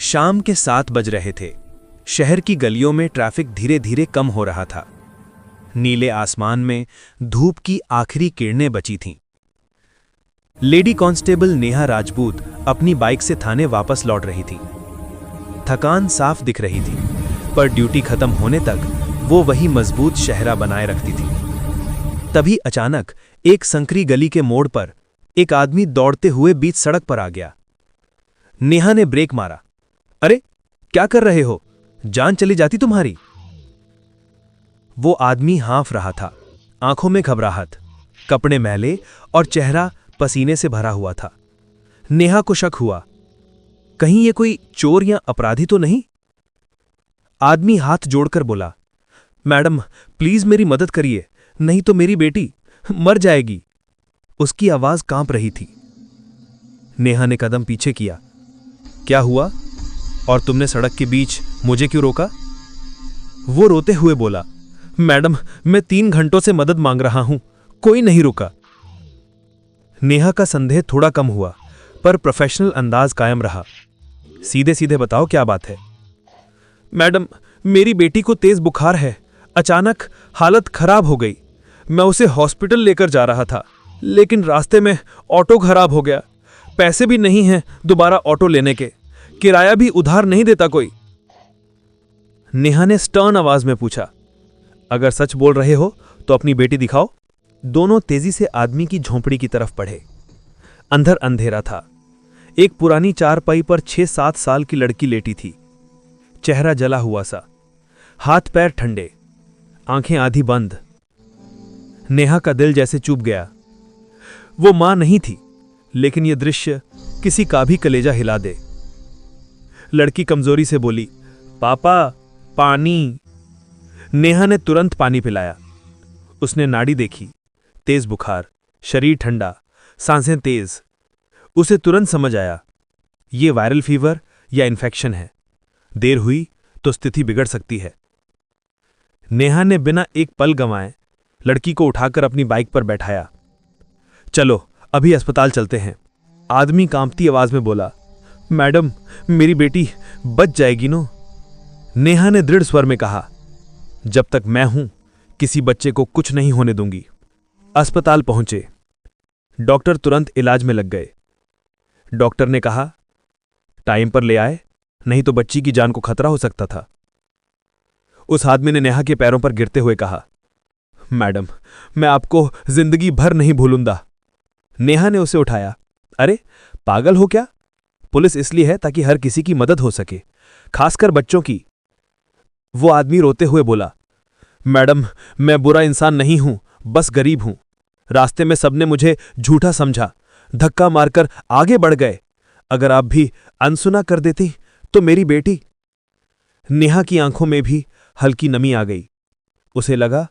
शाम के 7 बज रहे थे। शहर की गलियों में ट्रैफिक धीरे धीरे कम हो रहा था। नीले आसमान में धूप की आखिरी किरणें बची थीं। लेडी कांस्टेबल नेहा राजपूत अपनी बाइक से थाने वापस लौट रही थी। थकान साफ दिख रही थी, पर ड्यूटी खत्म होने तक वो वही मजबूत चेहरा बनाए रखती थी। तभी अचानक एक संकरी गली के मोड़ पर एक आदमी दौड़ते हुए बीच सड़क पर आ गया। नेहा ने ब्रेक मारा। अरे, क्या कर रहे हो? जान चली जाती तुम्हारी। वो आदमी हाँफ रहा था, आंखों में घबराहट, कपड़े मैले और चेहरा पसीने से भरा हुआ था। नेहा को शक हुआ, कहीं ये कोई चोर या अपराधी तो नहीं? आदमी हाथ जोड़कर बोला, मैडम प्लीज मेरी मदद करिए, नहीं तो मेरी बेटी मर जाएगी। उसकी आवाज कांप रही थी। नेहा ने कदम पीछे किया। क्या हुआ? और तुमने सड़क के बीच मुझे क्यों रोका? वो रोते हुए बोला, मैडम मैं 3 घंटों से मदद मांग रहा हूं, कोई नहीं रुका। नेहा का संदेह थोड़ा कम हुआ, पर प्रोफेशनल अंदाज कायम रहा। सीधे सीधे बताओ क्या बात है? मैडम मेरी बेटी को तेज बुखार है, अचानक हालत खराब हो गई। मैं उसे हॉस्पिटल लेकर जा रहा था, लेकिन रास्ते में ऑटो खराब हो गया। पैसे भी नहीं हैं दोबारा ऑटो लेने के, किराया भी उधार नहीं देता कोई। नेहा ने स्टर्न आवाज में पूछा, अगर सच बोल रहे हो तो अपनी बेटी दिखाओ। दोनों तेजी से आदमी की झोंपड़ी की तरफ बढ़े। अंदर अंधेरा था। एक पुरानी चारपाई पर 6-7 साल की लड़की लेटी थी। चेहरा जला हुआ सा, हाथ पैर ठंडे, आंखें आधी बंद। नेहा का दिल जैसे चुभ गया। वो मां नहीं थी, लेकिन यह दृश्य किसी का भी कलेजा हिला दे। लड़की कमजोरी से बोली, पापा पानी। नेहा ने तुरंत पानी पिलाया। उसने नाड़ी देखी, तेज बुखार, शरीर ठंडा, सांसें तेज। उसे तुरंत समझ आया, ये वायरल फीवर या इन्फेक्शन है। देर हुई तो स्थिति बिगड़ सकती है। नेहा ने बिना एक पल गंवाए लड़की को उठाकर अपनी बाइक पर बैठाया। चलो अभी अस्पताल चलते हैं। आदमी कांपती आवाज में बोला, मैडम मेरी बेटी बच जाएगी नो। नेहा ने दृढ़ स्वर में कहा, जब तक मैं हूं किसी बच्चे को कुछ नहीं होने दूंगी। अस्पताल पहुंचे। डॉक्टर तुरंत इलाज में लग गए। डॉक्टर ने कहा, टाइम पर ले आए, नहीं तो बच्ची की जान को खतरा हो सकता था। उस आदमी ने नेहा के पैरों पर गिरते हुए कहा, मैडम मैं आपको जिंदगी भर नहीं भूलूंगा। नेहा ने उसे उठाया। अरे पागल हो क्या? पुलिस इसलिए है ताकि हर किसी की मदद हो सके, खासकर बच्चों की। वो आदमी रोते हुए बोला, मैडम मैं बुरा इंसान नहीं हूं, बस गरीब हूं। रास्ते में सबने मुझे झूठा समझा, धक्का मारकर आगे बढ़ गए। अगर आप भी अनसुना कर देती तो मेरी बेटी। नेहा की आंखों में भी हल्की नमी आ गई। उसे लगा,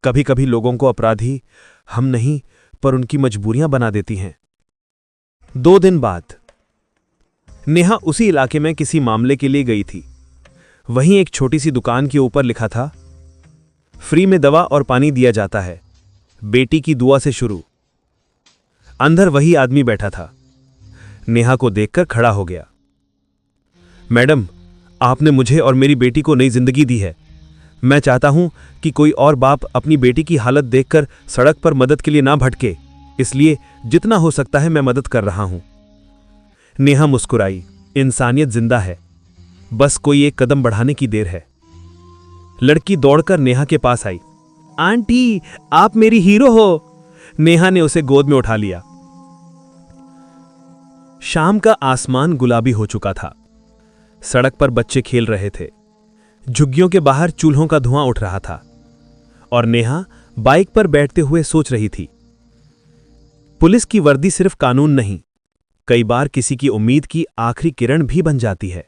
कभी कभी लोगों को अपराधी हम नहीं पर उनकी मजबूरियां बना देती हैं। 2 दिन बाद नेहा उसी इलाके में किसी मामले के लिए गई थी। वहीं एक छोटी सी दुकान के ऊपर लिखा था, फ्री में दवा और पानी दिया जाता है, बेटी की दुआ से शुरू। अंदर वही आदमी बैठा था। नेहा को देखकर खड़ा हो गया। मैडम आपने मुझे और मेरी बेटी को नई जिंदगी दी है। मैं चाहता हूं कि कोई और बाप अपनी बेटी की हालत देखकर सड़क पर मदद के लिए ना भटके, इसलिए जितना हो सकता है मैं मदद कर रहा हूं। नेहा मुस्कुराई। इंसानियत जिंदा है, बस कोई एक कदम बढ़ाने की देर है। लड़की दौड़कर नेहा के पास आई। आंटी आप मेरी हीरो हो। नेहा ने उसे गोद में उठा लिया। शाम का आसमान गुलाबी हो चुका था। सड़क पर बच्चे खेल रहे थे। झुग्गियों के बाहर चूल्हों का धुआं उठ रहा था और नेहा बाइक पर बैठते हुए सोच रही थी, पुलिस की वर्दी सिर्फ कानून नहीं, कई बार किसी की उम्मीद की आखिरी किरण भी बन जाती है।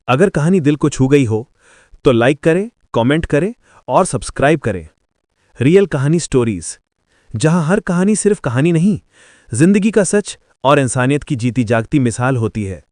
अगर कहानी दिल को छू गई हो तो लाइक करें, कमेंट करें और सब्सक्राइब करें। रियल कहानी स्टोरीज, जहां हर कहानी सिर्फ कहानी नहीं, जिंदगी का सच और इंसानियत की जीती जागती मिसाल होती है।